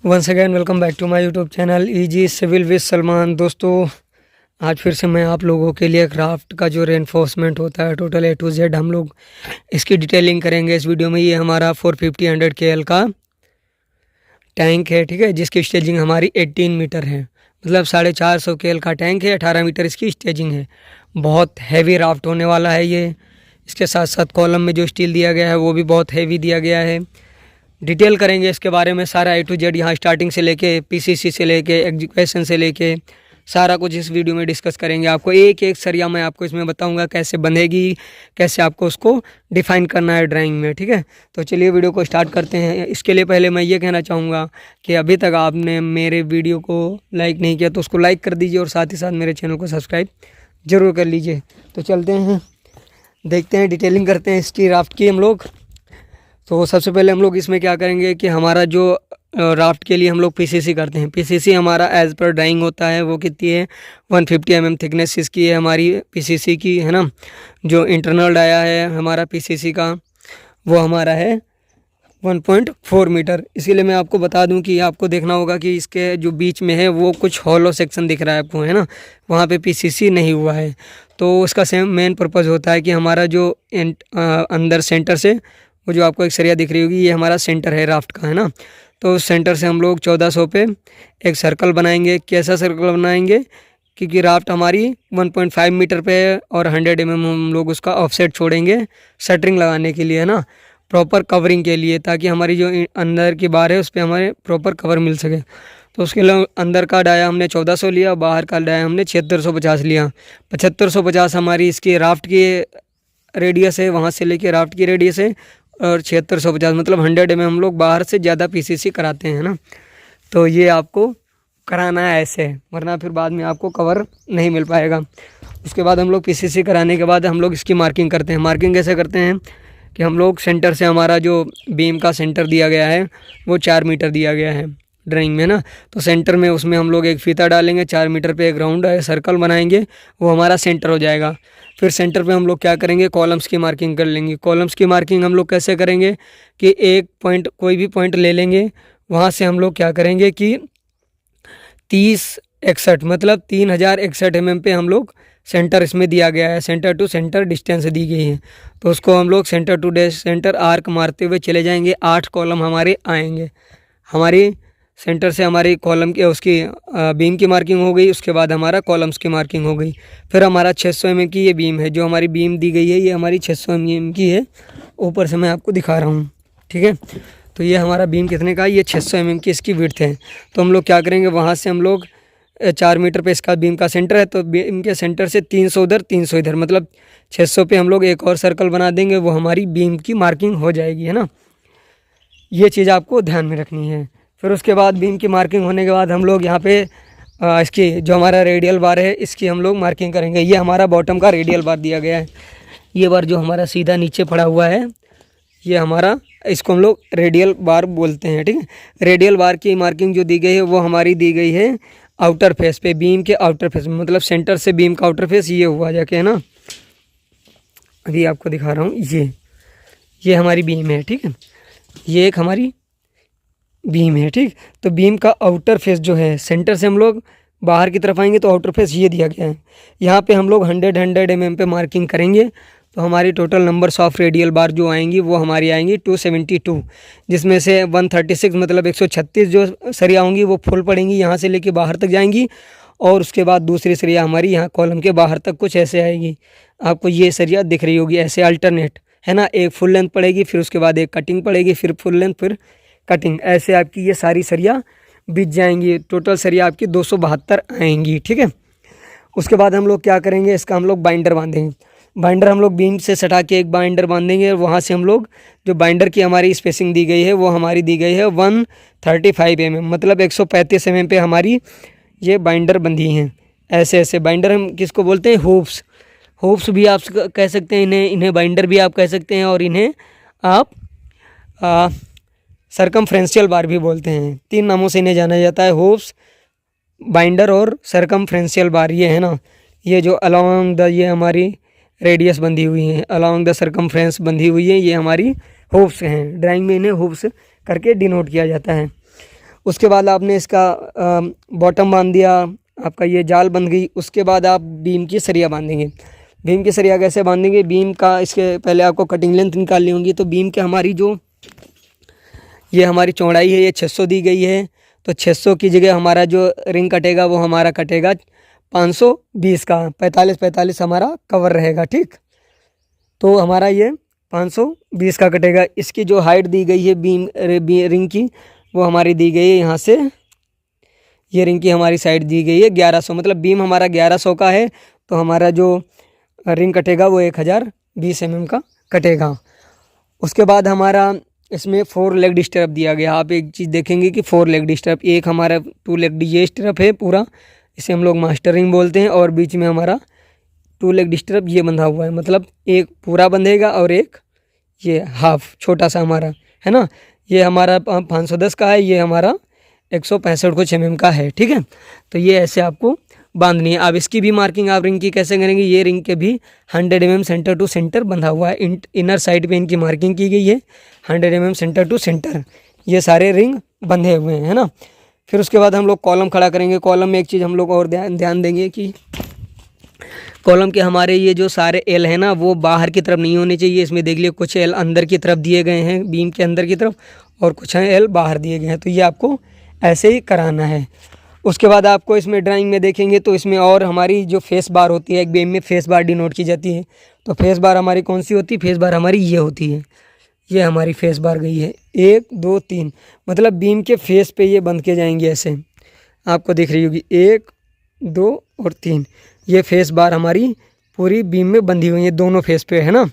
Once again welcome back to my YouTube channel easy civil with Salman. दोस्तों, आज फिर से मैं आप लोगों के लिए क्राफ्ट का जो रेनफोर्समेंट होता है टोटल A to Z हम लोग इसकी डिटेलिंग करेंगे इस वीडियो में। ये हमारा 450 KL का टैंक है, ठीक है, जिसकी स्टेजिंग हमारी 18 मीटर है, मतलब 450 KL का टैंक है, 18 मीटर इसकी स्टेजिंग है। बहुत हैवी राफ्ट होने वाला है ये। इसके साथ साथ कॉलम में जो स्टील दिया गया है वो भी बहुत हैवी दिया गया है। डिटेल करेंगे इसके बारे में सारा A to Z, यहाँ स्टार्टिंग से लेके PCC से लेके एग्जीक्यूशन से लेके सारा कुछ इस वीडियो में डिस्कस करेंगे। आपको एक एक सरिया मैं आपको इसमें बताऊंगा कैसे बंधेगी, कैसे आपको उसको डिफ़ाइन करना है ड्राइंग में, ठीक है। तो चलिए वीडियो को स्टार्ट करते हैं। इसके लिए पहले मैं ये कहना चाहूँगा कि अभी तक आपने मेरे वीडियो को लाइक नहीं किया तो उसको लाइक कर दीजिए और साथ ही साथ मेरे चैनल को सब्सक्राइब ज़रूर कर लीजिए। तो चलते हैं, देखते हैं, डिटेलिंग करते हैं इसकी राफ्ट की हम लोग। तो सबसे पहले हम लोग इसमें क्या करेंगे कि हमारा जो राफ्ट के लिए हम लोग PCC करते हैं। PCC हमारा एज़ पर ड्राइंग होता है, वो कितनी है 150 mm थिकनेस इसकी है हमारी PCC की, है ना। जो इंटरनल डाया है हमारा PCC का वो हमारा है 1.4 मीटर। इसीलिए मैं आपको बता दूं कि आपको देखना होगा कि इसके जो बीच में है वो कुछ हॉलो सेक्शन दिख रहा है आपको, है ना, वहाँ पे PCC नहीं हुआ है। तो उसका सेम मेन पर्पज़ होता है कि हमारा जो अंदर सेंटर से वो जो आपको एक सरिया दिख रही होगी ये हमारा सेंटर है राफ्ट का, है ना। तो उस सेंटर से हम लोग 1400 पे एक सर्कल बनाएंगे। कैसा सर्कल बनाएंगे, क्योंकि राफ्ट हमारी 1.5 मीटर पे है और 100 mm हम लोग उसका ऑफसेट छोड़ेंगे शटरिंग लगाने के लिए, है ना, प्रॉपर कवरिंग के लिए, ताकि हमारी जो अंदर की बार है उस पर हमारे प्रॉपर कवर मिल सके। तो उसके लिए अंदर का डाया हमने 1400 लिया, बाहर का डाया हमने 7650 लिया। 7550 हमारी इसकी राफ्ट की रेडियस है, वहाँ से लेके राफ्ट की रेडियस है, और 7650 मतलब 100 mm हम लोग बाहर से ज़्यादा PCC कराते हैं ना। तो ये आपको कराना है ऐसे, वरना फिर बाद में आपको कवर नहीं मिल पाएगा। उसके बाद हम लोग PCC कराने के बाद हम लोग इसकी मार्किंग करते हैं। मार्किंग कैसे करते हैं कि हम लोग सेंटर से, हमारा जो बीम का सेंटर दिया गया है वो 4 मीटर दिया गया है ड्राइंग में ना, तो सेंटर में उसमें हम लोग एक फीता डालेंगे, 4 मीटर पे एक राउंड सर्कल बनाएंगे, वो हमारा सेंटर हो जाएगा। फिर सेंटर पे हम लोग क्या करेंगे, कॉलम्स की मार्किंग कर लेंगे। कॉलम्स की मार्किंग हम लोग कैसे करेंगे कि एक पॉइंट, कोई भी पॉइंट ले लेंगे, वहाँ से हम लोग क्या करेंगे कि 3061 मतलब 3061 mm पे हम लोग सेंटर इसमें दिया गया है, सेंटर टू सेंटर डिस्टेंस दी गई है, तो उसको हम लोग सेंटर टू सेंटर आर्क मारते हुए चले जाएंगे। 8 कॉलम हमारे आएंगे। हमारी सेंटर से हमारी कॉलम की उसकी बीम की मार्किंग हो गई, उसके बाद हमारा कॉलम्स की मार्किंग हो गई। फिर हमारा 600 mm की ये बीम है, जो हमारी बीम दी गई है ये हमारी 600 mm की है। ऊपर से मैं आपको दिखा रहा हूँ, ठीक है। तो ये हमारा बीम कितने का है, ये 600 mm की इसकी विड्थ है। तो हम लोग क्या करेंगे, वहाँ से हम लोग 4 मीटर पे इसका बीम का सेंटर है, तो बीम के सेंटर से 300 उधर 300 इधर, मतलब 600 पे हम लोग एक और सर्कल बना देंगे, वो हमारी बीम की मार्किंग हो जाएगी, है ना। ये चीज़ आपको ध्यान में रखनी है। फिर उसके बाद बीम की मार्किंग होने के बाद हम लोग यहाँ पे इसकी जो हमारा रेडियल बार है इसकी हम लोग मार्किंग करेंगे। ये हमारा बॉटम का रेडियल बार दिया गया है। ये बार जो हमारा सीधा नीचे पड़ा हुआ है ये हमारा, इसको हम लोग रेडियल बार बोलते हैं, ठीक है। रेडियल बार की मार्किंग जो दी गई है वो हमारी दी गई है आउटर फेस पे, बीम के आउटर फेस में, मतलब सेंटर से बीम का आउटर फेस ये हुआ जाके, है ना। अभी आपको दिखा रहा हूँ, ये हमारी बीम है, ठीक है। ये एक हमारी बीम है, ठीक। तो बीम का आउटर फेस जो है, सेंटर से हम लोग बाहर की तरफ आएंगे तो आउटर फेस ये दिया गया है। यहाँ पे हम लोग 100 mm पे मार्किंग करेंगे, तो हमारी टोटल नंबर्स ऑफ रेडियल बार जो आएंगी वो हमारी आएंगी 272, जिसमें से 136 मतलब 136 जो सरिया होंगी वो फुल पड़ेंगी, यहाँ से लेके बाहर तक जाएंगी, और उसके बाद दूसरी सरिया हमारी यहाँ कॉलम के बाहर तक कुछ ऐसे आएगी। आपको ये सरिया दिख रही होगी ऐसे अल्टरनेट, है ना। एक फुल लेंथ पड़ेगी, फिर उसके बाद एक कटिंग पड़ेगी, फिर फुल लेंथ, फिर कटिंग, ऐसे आपकी ये सारी सरिया बिछ जाएंगी। टोटल सरिया आपकी 272 आएंगी, ठीक है। उसके बाद हम लोग क्या करेंगे, इसका हम लोग बाइंडर बांधेंगे। बाइंडर हम लोग बीम से सटा के एक बाइंडर बांधेंगे, और वहाँ से हम लोग जो बाइंडर की हमारी स्पेसिंग दी गई है वो हमारी दी गई है 135 mm मतलब 135 mm पे हमारी ये बाइंडर बंधी हैं। ऐसे ऐसे बाइंडर हम किसको बोलते हैं, हुप्स। हुप्स भी आप कह सकते हैं, इन्हें बाइंडर भी आप कह सकते हैं, और इन्हें आप सरकमफ्रेंशियल बार भी बोलते हैं। 3 नामों से इन्हें जाना जाता है, हुप्स, बाइंडर और सरकमफ्रेंशियल बार। ये है ना, ये जो अलोंग द ये हमारी रेडियस बंधी हुई है, अलोंग द सरकमफ्रेंस बंधी हुई है, ये हमारी हुप्स हैं। ड्राइंग में इन्हें हुप्स करके डिनोट किया जाता है। उसके बाद आपने इसका बॉटम बांध दिया, आपका ये जाल बन गई। उसके बाद आप बीम की सरिया बांधेंगे। बीम की सरिया कैसे बांधेंगे, बीम का इसके पहले आपको कटिंग लेंथ निकालनी होगी। तो बीम के हमारी जो ये हमारी चौड़ाई है ये 600 दी गई है। तो 600 की जगह हमारा जो रिंग कटेगा वो हमारा कटेगा 520 का, 45 हमारा कवर रहेगा। ठीक, तो हमारा ये 520 का कटेगा। इसकी जो हाइट दी गई है रिंग की वो हमारी दी गई है यहाँ से, ये रिंग की हमारी साइड दी गई है 1100, मतलब बीम हमारा 1100 का है। तो हमारा जो रिंग कटेगा वो 1020 mm का कटेगा। उसके बाद हमारा इसमें 4 लेग डिस्टर्ब दिया गया। आप एक चीज़ देखेंगे कि 4 लेग डिस्टर्ब, एक हमारा 2 लेग ये स्टर्प है पूरा, इसे हम लोग मास्टर रिंग बोलते हैं, और बीच में हमारा 2 लेग डिस्टर्ब ये बंधा हुआ है, मतलब एक पूरा बंधेगा और एक ये हाफ छोटा सा हमारा है ना। ये हमारा 510 का है, ये हमारा 165 कुछ mm का है। ठीक है, तो ये ऐसे आपको बांधनी है। अब इसकी भी मार्किंग आप रिंग की कैसे करेंगे, ये रिंग के भी 100 mm सेंटर टू सेंटर बंधा हुआ है। इनर साइड पे इनकी मार्किंग की गई है 100 mm सेंटर टू सेंटर, ये सारे रिंग बंधे हुए हैं, है ना। फिर उसके बाद हम लोग कॉलम खड़ा करेंगे। कॉलम में एक चीज़ हम लोग और ध्यान देंगे कि कॉलम के हमारे ये जो सारे एल है ना वो बाहर की तरफ नहीं होने चाहिए। इसमें देख लियो कुछ एल अंदर की तरफ दिए गए हैं बीम के अंदर की तरफ, और कुछ एल बाहर दिए गए हैं। तो ये आपको ऐसे ही कराना है। उसके बाद आपको इसमें ड्राइंग में देखेंगे तो इसमें और हमारी जो फेस बार होती है, एक बीम में फेस बार डिनोट की जाती है। तो फेस बार हमारी कौन सी होती है, फेस बार हमारी ये होती है, ये हमारी फेस बार गई है 1 2 3, मतलब बीम के फेस पे ये बंध के जाएंगे ऐसे, आपको दिख रही होगी 1 2 और 3, ये फेस बार हमारी पूरी बीम में बंधी हुई है दोनों फेस पे, है ना।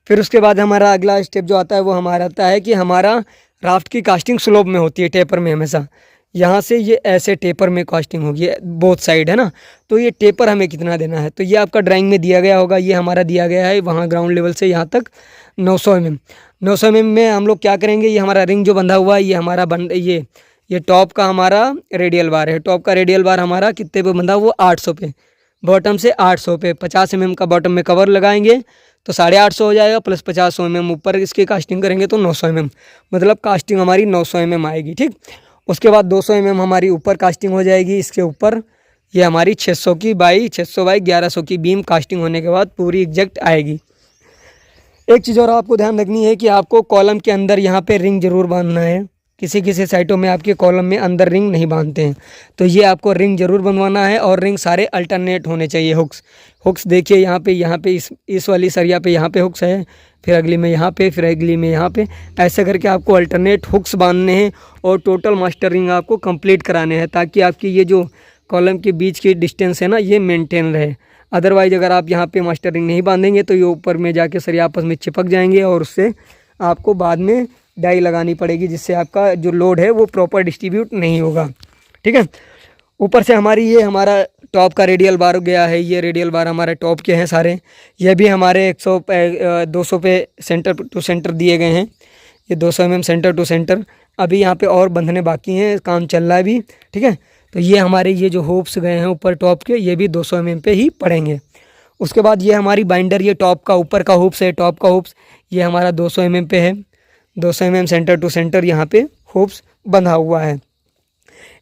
फिर उसके बाद हमारा अगला स्टेप जो आता है वो हमारा आता है कि हमारा राफ्ट की कास्टिंग स्लोप में होती है, टेपर में हमेशा। यहाँ से ये ऐसे टेपर में कास्टिंग होगी बोथ साइड, है ना। तो ये टेपर हमें कितना देना है, तो ये आपका ड्राइंग में दिया गया होगा। ये हमारा दिया गया है वहाँ ग्राउंड लेवल से यहाँ तक 900 mm। 900 mm में हम लोग क्या करेंगे, ये हमारा रिंग जो बंधा हुआ है ये हमारा ये टॉप का हमारा रेडियल बार है। टॉप का रेडियल बार हमारा कितने पे बंधा, वो 800 पे, बॉटम से 800 पे 50 mm का बॉटम में कवर लगाएंगे तो 850 हो जाएगा, प्लस 50 mm ऊपर इसकी कास्टिंग करेंगे तो 900 mm, मतलब कास्टिंग हमारी 900 mm आएगी। ठीक, उसके बाद 200 mm हमारी ऊपर कास्टिंग हो जाएगी। इसके ऊपर ये हमारी 600 बाई 1100 की बीम कास्टिंग होने के बाद पूरी एग्जैक्ट आएगी। एक चीज़ और आपको ध्यान रखनी है कि आपको कॉलम के अंदर यहाँ पे रिंग जरूर बांधना है। किसी किसी साइटों में आपके कॉलम में अंदर रिंग नहीं बांधते हैं, तो ये आपको रिंग जरूर बनवाना है। और रिंग सारे अल्टरनेट होने चाहिए। हुक्स देखिए यहाँ पे इस वाली सरिया पे यहाँ पे हुक्स है, फिर अगली में यहाँ पे, फिर अगली में यहाँ पे, ऐसे करके आपको अल्टरनेट हुक्स बांधने हैं और टोटल मास्टर रिंग आपको कंप्लीट कराने हैं, ताकि आपकी ये जो कॉलम के बीच की डिस्टेंस है ना ये मेंटेन रहे। अदरवाइज अगर आप यहाँ पे मास्टर रिंग नहीं बांधेंगे तो ये ऊपर में जाके सरिया आपस में चिपक जाएंगे और उससे आपको बाद में डाई लगानी पड़ेगी, जिससे आपका जो लोड है वो प्रॉपर डिस्ट्रीब्यूट नहीं होगा। ठीक है, ऊपर से हमारा टॉप का रेडियल बार गया है। ये रेडियल बार हमारे टॉप के हैं सारे, ये भी हमारे 200 पे सेंटर टू सेंटर दिए गए हैं। ये 200 mm सेंटर टू सेंटर, अभी यहाँ पे और बंधने बाकी हैं, काम चल रहा है अभी। ठीक है, तो ये हमारे ये जो होप्स गए हैं ऊपर टॉप के, ये भी 200 mm पे ही पड़ेंगे। उसके बाद ये हमारी बाइंडर, ये टॉप का ऊपर का होप्स है, टॉप का होप्स ये हमारा 200 mm पे है। 200 mm सेंटर टू सेंटर यहाँ पे होप्स बंधा हुआ है।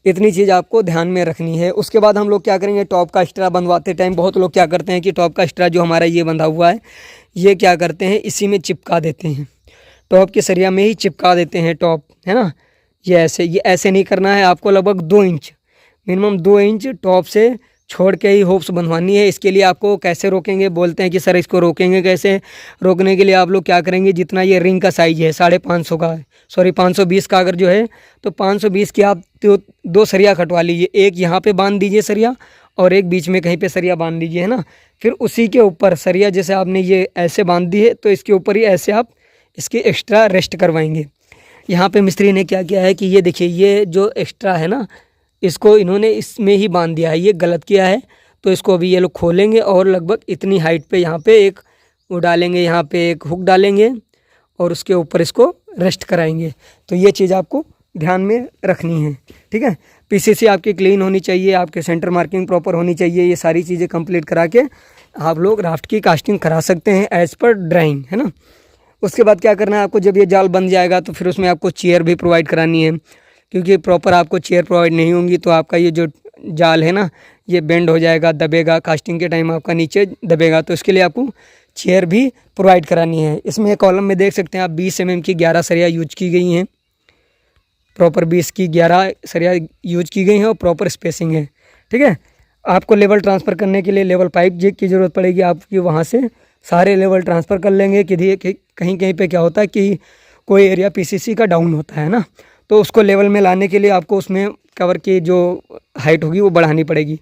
इतनी चीज़ आपको ध्यान में रखनी है। उसके बाद हम लोग क्या करेंगे, टॉप का एक्स्ट्रा बनवाते टाइम बहुत लोग क्या करते हैं कि टॉप का एक्स्ट्रा जो हमारा ये बंधा हुआ है ये क्या करते हैं, इसी में चिपका देते हैं, टॉप के सरिया में ही चिपका देते हैं टॉप, है ना। ये ऐसे नहीं करना है। आपको लगभग 2 इंच, मिनिमम 2 इंच टॉप से छोड़ के ही होप्स बनवानी है। इसके लिए आपको कैसे रोकेंगे, बोलते हैं कि सर इसको रोकेंगे कैसे। रोकने के लिए आप लोग क्या करेंगे, जितना ये रिंग का साइज है 550 का, 520 का अगर जो है तो 520 की आप 2 सरिया कटवा लीजिए। एक यहाँ पे बांध दीजिए सरिया और एक बीच में कहीं पे सरिया बांध दीजिए, है ना। फिर उसी के ऊपर सरिया जैसे आपने ये ऐसे बांध दी है तो इसके ऊपर ही ऐसे आप इसकी एक्स्ट्रा रेस्ट करवाएंगे। यहाँ पे मिस्त्री ने क्या किया है कि ये देखिए, ये जो एक्स्ट्रा है ना इसको इन्होंने इसमें ही बांध दिया है, ये गलत किया है। तो इसको अभी ये लोग खोलेंगे और लगभग इतनी हाइट पे यहाँ पे एक वो डालेंगे, यहाँ पे एक हुक डालेंगे और उसके ऊपर इसको रेस्ट कराएंगे। तो ये चीज़ आपको ध्यान में रखनी है। ठीक है, पीसीसी आपकी क्लीन होनी चाहिए, आपके सेंटर मार्किंग प्रॉपर होनी चाहिए। ये सारी चीज़ें कंप्लीट करा के आप लोग राफ्ट की कास्टिंग करा सकते हैं एज़ पर ड्राइंग, है ना। उसके बाद क्या करना है आपको, जब ये जाल बन जाएगा तो फिर उसमें आपको चेयर भी प्रोवाइड करानी है, क्योंकि प्रॉपर आपको चेयर प्रोवाइड नहीं होंगी तो आपका ये जो जाल है ना ये बेंड हो जाएगा, दबेगा, कास्टिंग के टाइम आपका नीचे दबेगा। तो इसके लिए आपको चेयर भी प्रोवाइड करानी है। इसमें कॉलम में देख सकते हैं आप 20 mm की 11 सरिया यूज की गई हैं, प्रॉपर 20 की 11 सरिया यूज की गई हैं और प्रॉपर स्पेसिंग है। ठीक है, आपको लेवल ट्रांसफ़र करने के लिए लेवल पाइप जेक की ज़रूरत पड़ेगी। आपकी वहाँ से सारे लेवल ट्रांसफ़र कर लेंगे कि कहीं कहीं पे क्या होता है कि कोई एरिया पीसीसी का डाउन होता है ना, तो उसको लेवल में लाने के लिए आपको उसमें कवर की जो हाइट होगी वो बढ़ानी पड़ेगी।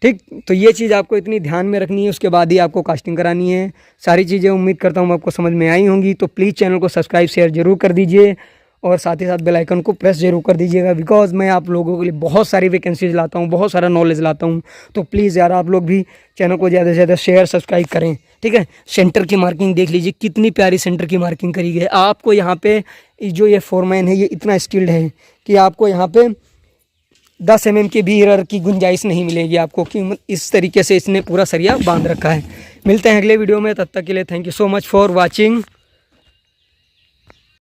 ठीक, तो ये चीज़ आपको इतनी ध्यान में रखनी है, उसके बाद ही आपको कास्टिंग करानी है। सारी चीज़ें उम्मीद करता हूँ आपको समझ में आई होंगी। तो प्लीज़ चैनल को सब्सक्राइब शेयर ज़रूर कर दीजिए और साथ ही साथ बेल आइकन को प्रेस जरूर कर दीजिएगा, बिकॉज मैं आप लोगों के लिए बहुत सारी वैकेंसीज लाता हूँ, बहुत सारा नॉलेज लाता हूँ। तो प्लीज़ यार आप लोग भी चैनल को ज़्यादा से ज़्यादा शेयर सब्सक्राइब करें। ठीक है, सेंटर की मार्किंग देख लीजिए, कितनी प्यारी सेंटर की मार्किंग करी गई है। आपको यहाँ पे जो ये फोरमैन है ये इतना स्किल्ड है कि आपको यहाँ पे 10 mm की भी एरर की गुंजाइश नहीं मिलेगी आपको, कि इस तरीके से इसने पूरा सरिया बांध रखा है। मिलते हैं अगले वीडियो में, तब तक के लिए thank you so much for watching.